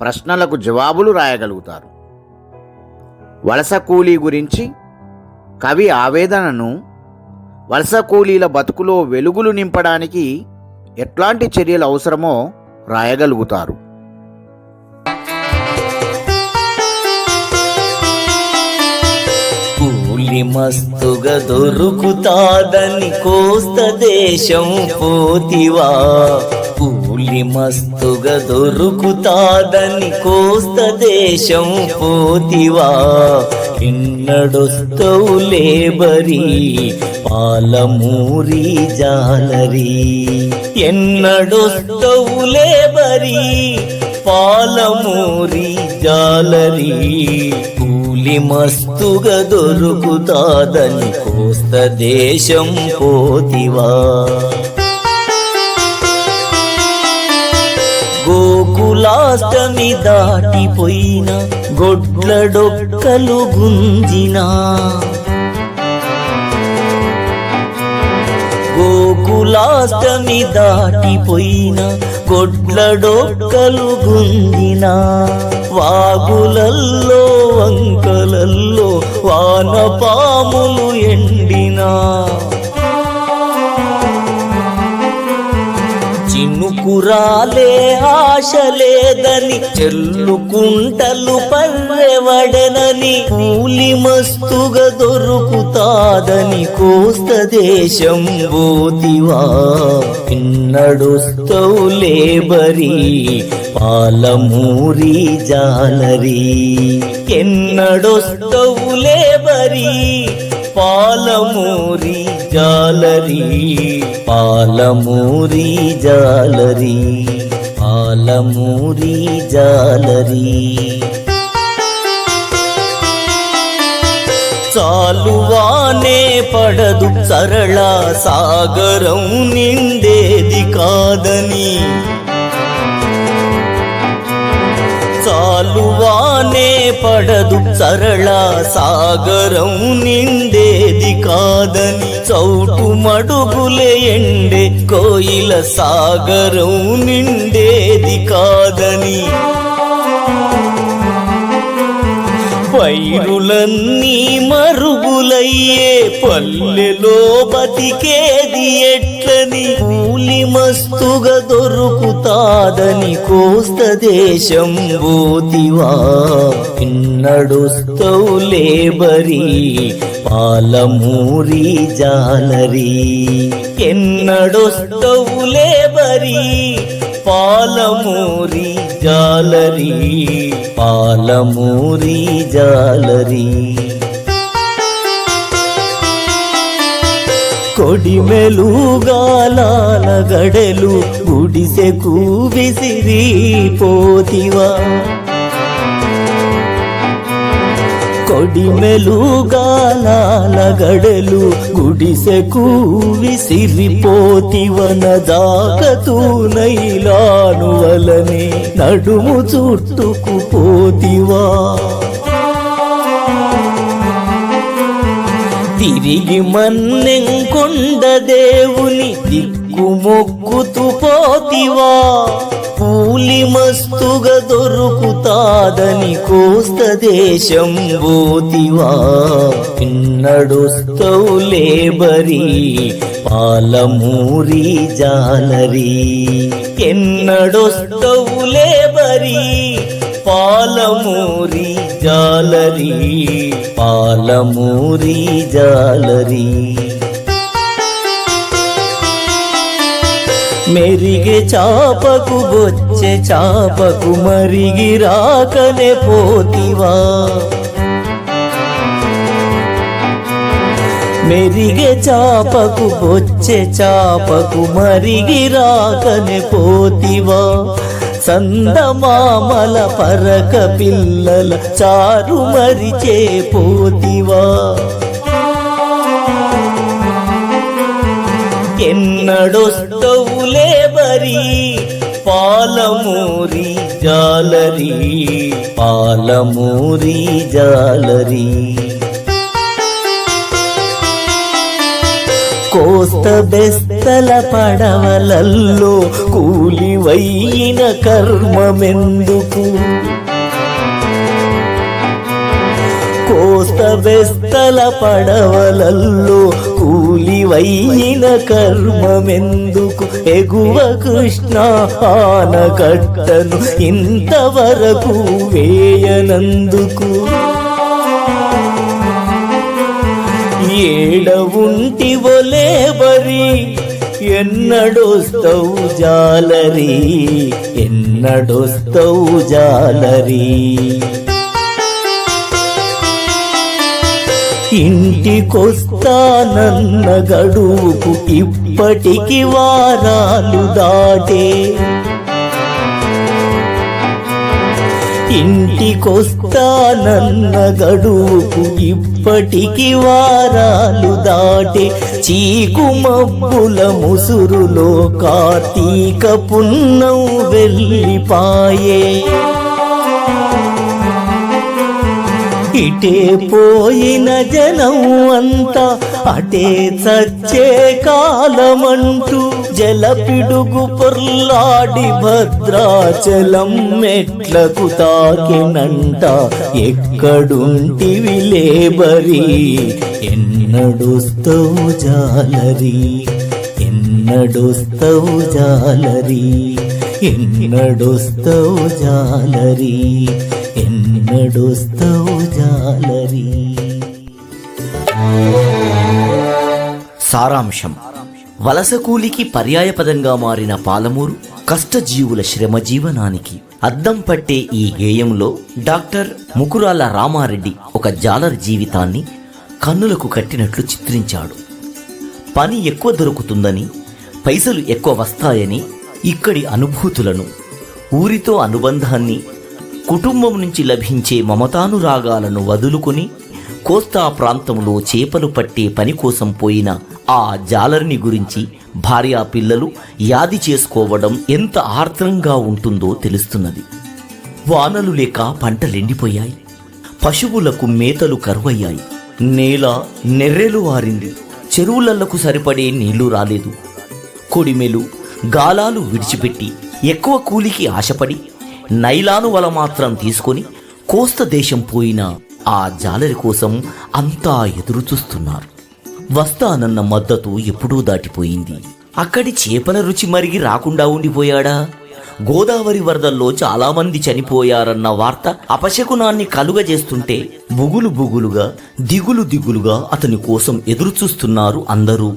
ప్రశ్నలకు జవాబులు రాయగలుగుతారు. వలస కూలీ గురించి కవి ఆవేదనను వలస కూలీల బతుకులో వెలుగులు నింపడానికి ఎట్లాంటి చర్యలు అవసరమో రాయగలుగుతారు. కూలి మస్తుగా దొరుకుతాదని కోస్త దేశం పోతివా, కూలి మస్తుగా దొరుకుతాదని కోస్త దేశం పోతివా, ఎన్నడొస్తవు లేబరి పాలమూరి జాలరి, ఎన్నడొస్తవు లేబరి పాలమూరి జాలరి, కూలి మస్తుగా దొరుకుతాదని కోస్త దేశం పోతివా. గోకులాష్టమి దాటిపోయిన గొడ్ల డొక్కలు గుంజినా, గోకులాష్టమి దాటిపోయిన గొడ్ల డొక్కలు గుంజినా, వాగులల్లో వంకలల్లో వానపాములు ఎండినా, చినుకురాలే ఆశ లేదని చెల్లుకుంటలు పర్రెవడనని, కూలి మస్తుగా దొరుకుతాదని కోస్త దేశం పోతివా, ఎన్నడొస్తవు లేబరి పాలమూరి జాలరి, ఎన్నడొస్తవు లేబరి పాలమూరి జాలరి, పాలమూరి జాలరి, పాలమూరి జాలరి. చాలువానే పడదు సరళ సాగరం నిండేది కాదని, చాలువానే పడదు సరళ సాగరం నిండేది కాదని, చౌటు మడుగులే ఎండే కోయిల సాగరం నిండేది కాదని, పైరులన్నీ మరుగులయ్యే పల్లెలో బతికేది ఎట్లని, కూలి మస్తుగా దొరుకుతాదని కోస్త దేశం పోతివా, ఎన్నడొస్తవు లేబరి పాలమూరి జాలరి, ఎన్నడొస్తవు లేబరి పాలమూరి జాలరి, పాలమూరి జాలరి. కొడిమెలుగాలాల గడలు గుడిసెకు విసిరిపోతివా, కొడిమెలుగాలాల గడలు గుడిసెకు విసిరిపోతివన, దాకతూ నైలాను వలనే నడుము చుట్టుకుపోతివా, తిరిగి మన్నెంకొండ దేవుని దిక్కు మొక్కుతూ పోతివా, కూలి మస్తుగా దొరుకుతాదని కోస్త దేశం పోతివా, ఎన్నడొస్తవు లేబరి పాలమూరి జాలరి, ఎన్నడొస్తవు లేబరి పాలమూరి జాలరి, పాలమూరి జాలరి. మెరిగే చాపకు బొచ్చే చాపకు మరిగి రాకనే పోతివా, మెరిగే చాపకు బొచ్చే చాపకు మరిగి రాకనే పోతివా, సందమామల పరక పిల్లల చారు మరిచే పోతివా, ఎన్నడొస్తవు లేబరి పాలమూరి జాలరి, పాలమూరి జాలరి. కోస్త బెస్తల పడవలల్లో కూలివైన కర్మమెందుకు కోస్త బెస్తల పడవలల్లో కూలివైన కర్మమెందుకు ఎగువ కృష్ణ ఆనకట్టను ఇంతవరకు వేయనందుకు ఏడవుంటి ఒలేబరి ఎన్నడొస్తవు జాలరి ఎన్నడొస్తవు జాలరి ఇంటికొస్తానన్న గడువుకు ఇప్పటికి వారాలు దాటే ఇంటికొస్తానన్న గడువుకు ఇప్పటికి వారాలు దాటే చీకు మబ్బుల ముసురులో కార్తీక పున్నం వెళ్ళిపాయే ఇటే పోయిన జనం అంతా అటే చచ్చే కాలమంటూ జలపిడుగు పొర్లాడి భద్రాచలం మెట్లకు తాకినంట ఎక్కడుంటివి లేబరి ఎన్నడొస్తవు జాలరి ఎన్నడొస్తవు జాలరి ఎన్నడొస్తవు జాలరి ఎన్నడొస్తవు జాలరి. సారాంశం: వలస కూలికి పర్యాయపదంగా మారిన పాలమూరు కష్టజీవుల శ్రమజీవనానికి అద్దం పట్టే ఈ గేయంలో డాక్టర్ ముకురాల రామారెడ్డి ఒక జాలరి జీవితాన్ని కన్నులకు కట్టినట్లు చిత్రించాడు. పని ఎక్కువ దొరుకుతుందని, పైసలు ఎక్కువ వస్తాయని ఇక్కడి అనుభూతులను, ఊరితో అనుబంధాన్ని, కుటుంబం నుంచి లభించే మమతానురాగాలను వదులుకుని కోస్తా ప్రాంతంలో చేపలు పట్టే పని కోసం పోయిన ఆ జాలరిని గురించి భార్యా పిల్లలు యాది చేసుకోవడం ఎంత ఆర్ద్రంగా ఉంటుందో తెలుస్తున్నది. వానలు లేక పంటలెండిపోయాయి, పశువులకు మేతలు కరువయ్యాయి, నేల నెర్రెలు వారింది, చెరువులకు సరిపడే నీళ్లు రాలేదు. కొడిమెలు గాలాలు విడిచిపెట్టి ఎక్కువ కూలికి ఆశపడి నైలాను వల మాత్రం తీసుకొని కోస్త దేశం పోయిన ఆ జాలరి కోసం అంతా ఎదురుచూస్తున్నారు. వస్తానన్న మద్దతు ఎప్పుడూ దాటిపోయింది. అక్కడి చేపల రుచి మరిగి రాకుండా ఉండిపోయాడా? గోదావరి వరదల్లో చాలామంది చనిపోయారన్న వార్త అపశకునాన్ని కలుగజేస్తుంటే బుగులు బుగులుగా, దిగులు దిగులుగా అతని కోసం ఎదురుచూస్తున్నారు అందరూ.